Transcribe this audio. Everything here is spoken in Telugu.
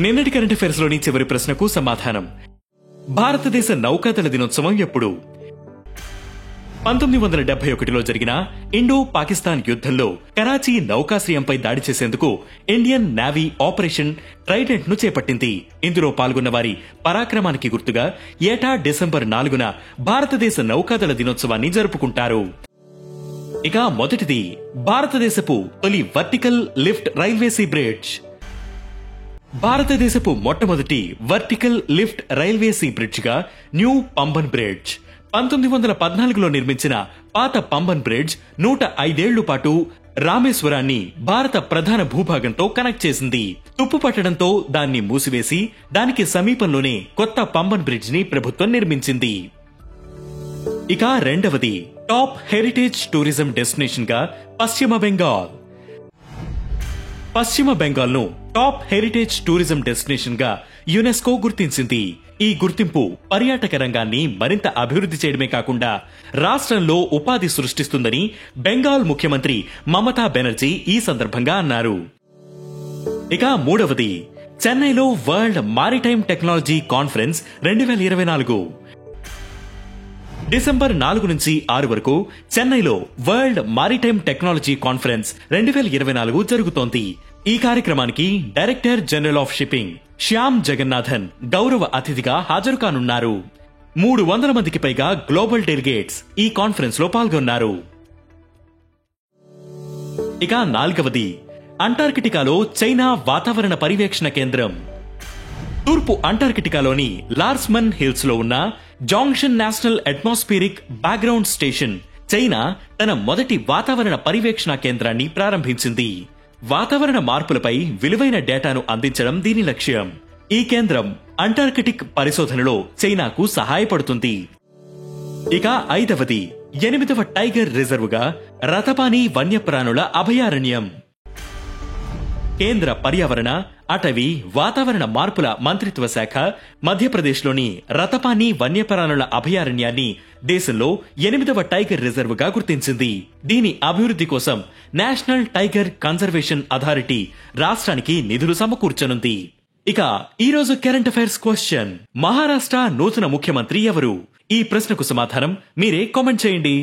నిన్నటి కరెంట్ అఫైర్స్ లోని చివరి ప్రశ్నకు సమాధానం. భారతదేశ నౌకాదళ దినోత్సవం ఎప్పుడు? 1971లో జరిగిన ఇండో పాకిస్తాన్ యుద్ధంలో కరాచీ నౌకాశ్రయంపై దాడి చేసేందుకు ఇండియన్ నేవీ ఆపరేషన్ ట్రైడెంట్ ను చేపట్టింది. ఇందులో పాల్గొన్న వారి పరాక్రమానికి గుర్తుగా ఏటా డిసెంబర్ 4న భారతదేశ నౌకాదళ దినోత్సవాన్ని జరుపుకుంటారు. ఇక మొదటిది భారతదేశపు తొలి vertical lift railway sea bridge. భారతదేశపు మొట్టమొదటి vertical lift railway sea bridge గా న్యూ పంబన్ బ్రిడ్జ్ 1914లో నిర్మించిన పాత పంబన్ బ్రిడ్జ్ 105 పాటు రామేశ్వరాన్ని భారత ప్రధాన భూభాగంతో కనెక్ట్ చేసింది. తుప్పు పట్టడంతో దాన్ని మూసివేసి దానికి సమీపంలోనే కొత్త పంబన్ బ్రిడ్జ్ ని ప్రభుత్వం నిర్మించింది. ఇక రెండవది టాప్ హెరిటేజ్ టూరిజం డెస్టినేషన్ గా పశ్చిమ బెంగాల్. పశ్చిమ బెంగాల్ ను టాప్ హెరిటేజ్ టూరిజం డెస్టినేషన్ గా యునెస్కో గుర్తించింది. ఈ గుర్తింపు పర్యాటక రంగాన్ని మరింత అభివృద్ధి చేయడమే కాకుండా రాష్ట్రంలో ఉపాధి సృష్టిస్తుందని బెంగాల్ ముఖ్యమంత్రి మమతా బెనర్జీ ఈ సందర్భంగా అన్నారు. ఇక మూడవది చెన్నైలో world maritime technology conference 2024. December 4 నుంచి 6 వరకు చెన్నైలో వరల్డ్ మారిటైమ్ టెక్నాలజీ కాన్ఫరెన్స్ 2024 జరుగుతోంది. ఈ కార్యక్రమానికి director general of shipping Shyam Jagannathan గౌరవ అతిథిగా హాజరు కానున్నారు. 300 మందికి పైగా గ్లోబల్ డెలిగేట్స్ ఈ కాన్ఫరెన్స్ లో పాల్గొన్నారు. ఇక నాలుగవది అంటార్కిటికాలో చైనా వాతావరణ పర్యవేక్షణ కేంద్రం. తూర్పు అంటార్కిటికాలోని లార్స్మన్ హిల్స్ లో ఉన్న Zhongshan national atmospheric background station China తన మొదటి వాతావరణ పర్యవేక్షణ కేంద్రాన్ని ప్రారంభించింది. వాతావరణ మార్పులపై విలువైన డేటాను అందించడం దీని లక్ష్యం. ఈ కేంద్రం అంటార్కిటిక్ పరిశోధనలో చైనాకు సహాయపడుతుంది. ఇక ఐదవది 8వ టైగర్ రిజర్వ్ గా రతపాని వన్యప్రాణుల అభయారణ్యం. కేంద్ర పర్యావరణ అటవీ వాతావరణ మార్పుల మంత్రిత్వ శాఖ మధ్యప్రదేశ్లోని రతపాని వన్యప్రాణుల అభయారణ్యాన్ని దేశంలో 8వ టైగర్ రిజర్వ్ గా గుర్తించింది. దీని అభివృద్ధి కోసం నేషనల్ టైగర్ కన్జర్వేషన్ అథారిటీ రాష్ట్రానికి నిధులు సమకూర్చనుంది. ఇక ఈ రోజు కరెంట్ అఫైర్స్ క్వశ్చన్: మహారాష్ట్ర నూతన ముఖ్యమంత్రి ఎవరు? ఈ ప్రశ్నకు సమాధానం మీరే కామెంట్ చేయండి.